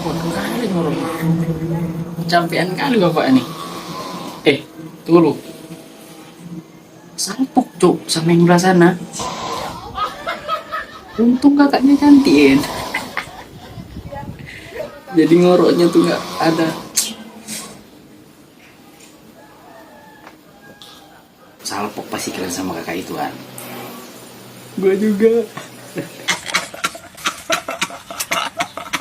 Waduh kali ngorok. Campian kali bapak ini. Tunggu lu. Salpok cuk sama yang belah sana. Untung kakaknya gantiin. Jadi ngoroknya tuh nggak ada. Salpok pasti keren sama kakak itu kan. Gua juga.